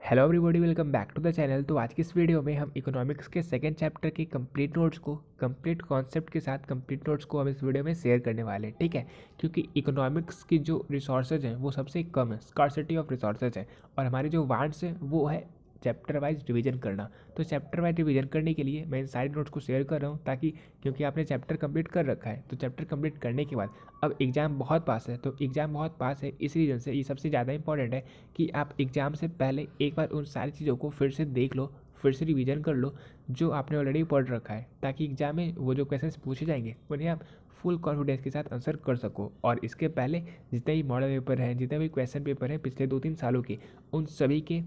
Hello everybody, welcome back to the channel. तो आज की इस वीडियो में हम इकोनॉमिक्स के सेकंड चैप्टर के कंप्लीट नोट्स को कंप्लीट कॉन्सेप्ट के साथ कंप्लीट नोट्स को हम इस वीडियो में शेयर करने वाले हैं, ठीक है। क्योंकि इकोनॉमिक्स की जो रिसोर्सेज हैं वो सबसे कम है, स्कार्सिटी ऑफ रिसोर्सेज है, और हमारे जो वांट्स हैं वो है चैप्टर वाइज डिवीजन करना। तो चैप्टर वाइज डिवीजन करने के लिए मैं इन सारे नोट्स को शेयर कर रहा हूँ, ताकि क्योंकि आपने चैप्टर कंप्लीट कर रखा है तो चैप्टर कंप्लीट करने के बाद अब एग्ज़ाम बहुत पास है, तो एग्ज़ाम बहुत पास है इस रीज़न से ये सबसे ज़्यादा इंपॉर्टेंट है कि आप एग्ज़ाम से पहले एक बार उन सारी चीज़ों को फिर से देख लो, फिर से रिवीजन कर लो जो आपने ऑलरेडी पढ़ रखा है, ताकि एग्ज़ाम में वो जो क्वेश्चंस पूछे जाएंगे उन्हें आप फुल कॉन्फिडेंस के साथ आंसर कर सको। और इसके पहले जितने भी मॉडल पेपर हैं, जितने भी क्वेश्चन पेपर हैं पिछले 2-3 सालों के, उन सभी के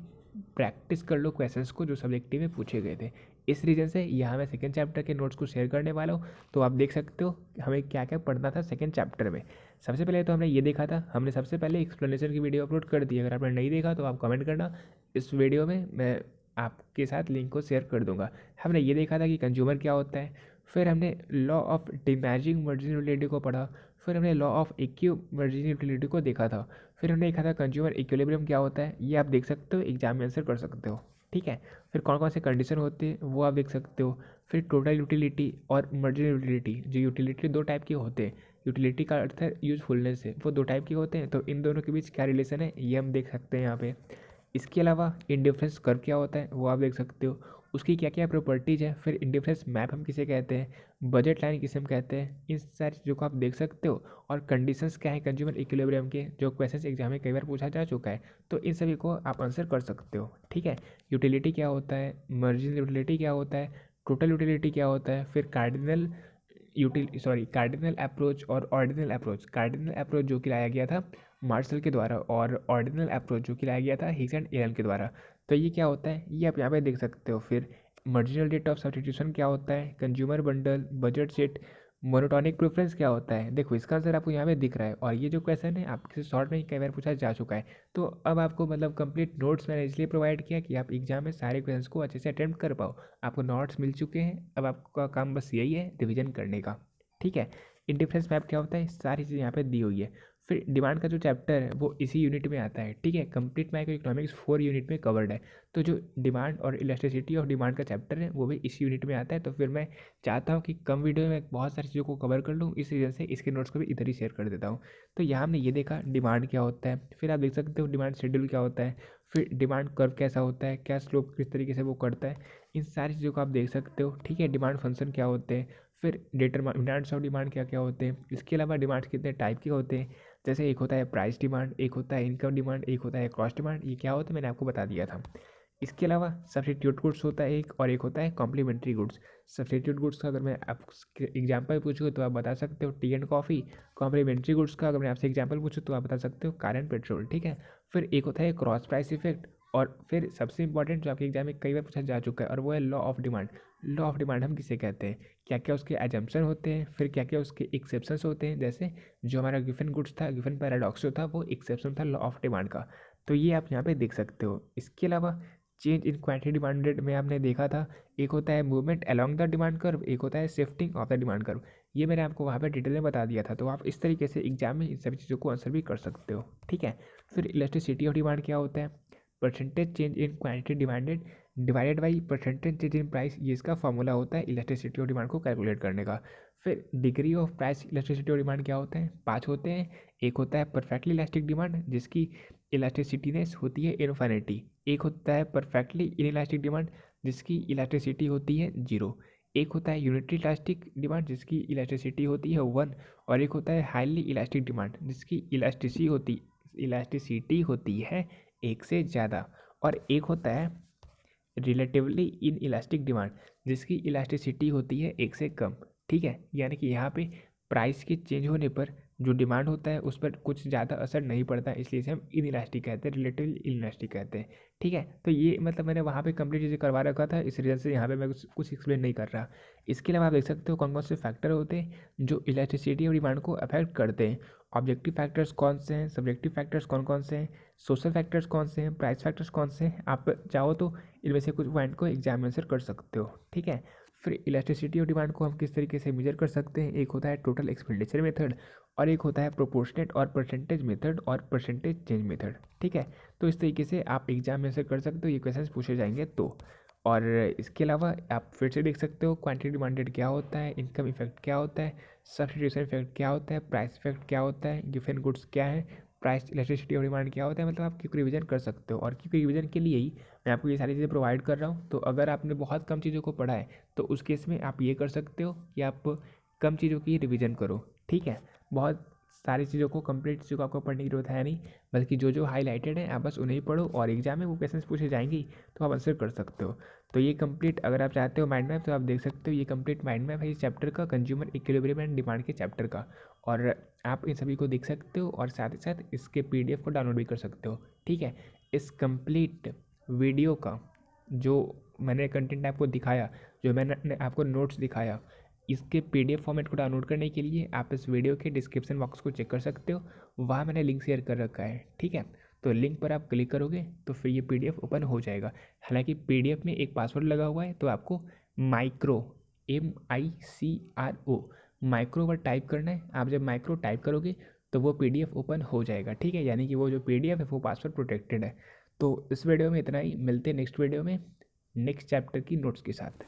प्रैक्टिस कर लो क्वेश्चंस को जो सब्जेक्टिव में पूछे गए थे। इस रीज़न से यहाँ मैं सेकेंड चैप्टर के नोट्स को शेयर करने वाला हूँ। तो आप देख सकते हो हमें क्या क्या पढ़ना था सेकेंड चैप्टर में। सबसे पहले तो हमने ये देखा था, हमने सबसे पहले एक्सप्लेनेशन की वीडियो अपलोड कर दी। अगर आपने नहीं देखा तो आप कमेंट करना, इस वीडियो में मैं आपके साथ लिंक को शेयर कर दूंगा। हमने ये देखा था कि कंज्यूमर क्या होता है, फिर हमने लॉ ऑफ डिमैजिंग मर्जिन यूटिलिटी को पढ़ा, फिर हमने लॉ ऑफ इक्यू मर्जिन यूटिलिटी को देखा था, फिर हमने देखा था कंज्यूमर इक्विलिब्रियम क्या होता है, ये आप देख सकते हो, एग्जाम में आंसर कर सकते हो, ठीक है। फिर कौन कौन से कंडीशन होते हैं वो आप देख सकते हो। फिर टोटल यूटिलिटी और मर्जिन यूटिलिटी, जो यूटिलिटी दो टाइप के होते हैं, यूटिलिटी का अर्थ है यूजफुलनेस से, वो दो टाइप के होते हैं, तो इन दोनों के बीच क्या रिलेशन है ये हम देख सकते हैं यहाँ पे। इसके अलावा इंडिफरेंस कर्व क्या होता है वो आप देख सकते हो, उसकी क्या क्या प्रॉपर्टीज़ है। फिर इंडिफरेंस मैप हम किसे कहते हैं, बजट लाइन किसे हम कहते हैं, इन सारी चीज़ों को आप देख सकते हो। और कंडीशंस क्या है कंज्यूमर इक्विलिब्रियम के, जो क्वेश्चन एग्जाम में कई बार पूछा जा चुका है, तो इन सभी को आप आंसर कर सकते हो, ठीक है। यूटिलिटी क्या होता है, मार्जिन यूटिलिटी क्या होता है, टोटल यूटिलिटी क्या होता है, फिर कार्डिनल अप्रोच और ऑर्डिनल अप्रोच। कार्डिनल अप्रोच जो कि लाया गया था मार्शल के द्वारा, और ऑर्डिनल अप्रोच जो कि लाया गया था हिग्स एंड एलन के द्वारा। तो ये क्या होता है ये आप यहाँ पे देख सकते हो। फिर मार्जिनल रेट ऑफ सब्स्टिट्यूशन क्या होता है, consumer bundle, budget set, monotonic preference क्या होता है। देखो इसका आंसर आपको यहाँ पे दिख रहा है, और ये जो क्वेश्चन है आपके शॉर्ट में कई बार पूछा जा चुका है। तो अब आपको मतलब कंप्लीट नोट्स मैंने इसलिए प्रोवाइड किया कि आप एग्जाम में सारे क्वेश्चंस को अच्छे से अटेम्प्ट कर पाओ। आपको नोट्स मिल चुके हैं, अब आपका काम बस यही है रिविजन करने का, ठीक है। इंडिफरेंस मैप क्या होता है, सारी चीज़ें यहाँ पे दी हुई है। फिर डिमांड का जो चैप्टर है वो इसी यूनिट में आता है, ठीक है। कंप्लीट माइक्रो इकोनॉमिक्स 4 यूनिट में कवर्ड है। तो जो डिमांड और इलास्टिसिटी ऑफ डिमांड का चैप्टर है वो भी इस यूनिट में आता है। तो फिर मैं चाहता हूँ कि कम वीडियो में बहुत सारी चीज़ों को कवर कर लूँ, इस रीज़न से इसके नोट्स को भी इधर ही शेयर कर देता हूँ। तो यहाँ हमने ये देखा डिमांड क्या होता है, फिर आप देख सकते हो डिमांड शेड्यूल क्या होता है, फिर डिमांड कर्व कैसा होता है, क्या स्लोप किस तरीके से वो करता है, इन सारी चीज़ों को आप देख सकते हो, ठीक है। डिमांड फंक्शन क्या होते हैं, फिर डिटरमिनेंट्स ऑफ डिमांड क्या क्या होते हैं। इसके अलावा डिमांड्स कितने टाइप के होते हैं, जैसे एक होता है प्राइस डिमांड, एक होता है इनकम डिमांड, एक होता है कॉस्ट डिमांड। ये क्या होता है मैंने आपको बता दिया था। इसके अलावा सब्स्टिट्यूट गुड्स होता है एक, और एक होता है कॉम्प्लीमेंट्री गुड्स। सब्स्टिट्यूट गुड्स का अगर मैं आप एग्जाम्पल पूछूँ तो आप बता सकते हो tea and coffee. Complimentary goods का अगर मैं आपसे एग्जाम्पल पूछूँ तो आप बता सकते हो कार एंड पेट्रोल, ठीक है। फिर एक होता है क्रॉस प्राइस इफेक्ट, और फिर सबसे इंपॉर्टेंट जो आपके एग्जाम में कई बार पूछा जा चुका है, और वो है law of demand. Law of demand हम किसे कहते हैं, क्या क्या उसके एजम्पशन होते हैं, फिर क्या क्या उसके एक्सेप्शंस होते हैं। जैसे जो हमारा गिफन गुड्स था, गिफन पैराडॉक्स जो था, वो एक्सेप्शन था लॉ ऑफ डिमांड का। तो ये आप यहाँ पे देख सकते हो। इसके अलावा चेंज इन क्वांटिटी डिमांडेड में आपने देखा था, एक होता है movement along the demand curve, एक होता है shifting of the demand curve. ये मैंने आपको वहाँ पे डिटेल में बता दिया था। तो आप इस तरीके से एग्जाम में इन सभी चीज़ों को आंसर भी कर सकते हो, ठीक है। फिर इलास्टिसिटी ऑफ डिमांड क्या होता है, percentage change in quantity demanded divided by percentage change in price, ये इसका फॉर्मूला होता है इलास्टिसिटी ऑफ डिमांड को कैलकुलेट करने का। फिर degree of price elasticity of demand क्या होते हैं, 5 होते हैं। एक होता है परफेक्टली इलास्टिक डिमांड, जिसकी इलास्टिसिटीनेस होती है इनफिनिटी। एक होता है परफेक्टली इनइलास्टिक डिमांड, जिसकी इलास्टिसिटी होती है 0। एक होता है यूनिटरी इलास्टिक डिमांड, जिसकी इलास्टिसिटी होती है 1। और एक होता है हाईली इलास्टिक डिमांड, जिसकी इलास्टिसिटी होती है 1 से ज़्यादा। और एक होता है रिलेटिवली इन इलास्टिक डिमांड, जिसकी इलास्टिसिटी होती है 1 से कम, ठीक है। यानी कि यहाँ पे प्राइस के चेंज होने पर जो डिमांड होता है उस पर कुछ ज़्यादा असर नहीं पड़ता, इसलिए इसे हम इन इलास्टिक कहते हैं, रिलेटिवली इन इलास्टिक कहते हैं, ठीक है। तो ये मतलब मैंने वहाँ पे कंप्लीट चीज़ें करवा रखा था, इस वजह से यहाँ पे मैं कुछ एक्सप्लेन नहीं कर रहा। इसके अलावा आप देख सकते हो कौन कौन से फैक्टर होते हैं जो इलास्टिसिटी और डिमांड को अफेक्ट करते हैं। ऑब्जेक्टिव फैक्टर्स कौन से हैं, सब्जेक्टिव फैक्टर्स कौन कौन से हैं, सोशल फैक्टर्स कौन से हैं, प्राइस फैक्टर्स कौन से हैं। आप चाहो तो इनमें से कुछ पॉइंट को एग्जाम में आंसर कर सकते हो, ठीक है। फिर इलास्टिसिटी ऑफ डिमांड को हम किस तरीके से मेजर कर सकते हैं, एक होता है टोटल एक्सपेंडिचर मेथड और एक होता है प्रोपोर्शनेट और परसेंटेज मेथड और परसेंटेज चेंज मेथड। ठीक है, तो इस तरीके से आप एग्जाम में से कर सकते हो, ये क्वेश्चन पूछे जाएंगे तो। और इसके अलावा आप फिर से देख सकते हो क्वांटिटी डिमांडेड क्या होता है, इनकम इफेक्ट क्या होता है, सब्सटीट्यूशन इफेक्ट क्या होता है, प्राइस इफेक्ट क्या होता है, गिवन गुड्स क्या है, प्राइस इलास्टिसिटी ऑफ डिमांड क्या होता है। मतलब आप क्विक रिवीजन कर सकते हो, और क्विक रिवीजन के लिए ही मैं आपको ये सारी चीज़ें प्रोवाइड कर रहा हूँ। तो अगर आपने बहुत कम चीज़ों को पढ़ा है तो उस केस में आप ये कर सकते हो कि आप कम चीज़ों की रिवीजन करो। ठीक है, बहुत सारी चीज़ों को, कंप्लीट चीज़ों को आपको पढ़ने की जरूरत है नहीं, बल्कि जो जो हाईलाइटेड है आप बस उन्हें ही पढ़ो, और एग्जाम में वो क्वेश्चन पूछे जाएंगे तो आप आंसर कर सकते हो। तो ये कंप्लीट, अगर आप चाहते हो माइंड मैप तो आप देख सकते हो, ये कंप्लीट माइंड मैप है इस चैप्टर का, कंज्यूमर इक्विलिब्रियम एंड डिमांड के चैप्टर का। और आप इन सभी को देख सकते हो, और साथ ही साथ इसके PDF को डाउनलोड भी कर सकते हो। ठीक है, इस कंप्लीट वीडियो का जो मैंने कंटेंट आपको दिखाया, जो मैंने आपको नोट्स दिखाया, इसके PDF फॉर्मेट को डाउनलोड करने के लिए आप इस वीडियो के डिस्क्रिप्शन बॉक्स को चेक कर सकते हो, वहाँ मैंने लिंक शेयर कर रखा है। ठीक है, तो लिंक पर आप क्लिक करोगे तो फिर ये PDF ओपन हो जाएगा। हालांकि PDF में एक पासवर्ड लगा हुआ है, तो आपको micro MICRO micro word type करना है। आप जब माइक्रो टाइप करोगे तो वो PDF ओपन हो जाएगा। ठीक है, यानी कि वो जो PDF है वो पासवर्ड प्रोटेक्टेड है। तो इस वीडियो में इतना ही, मिलते हैं नेक्स्ट वीडियो में नेक्स्ट चैप्टर की नोट्स के साथ।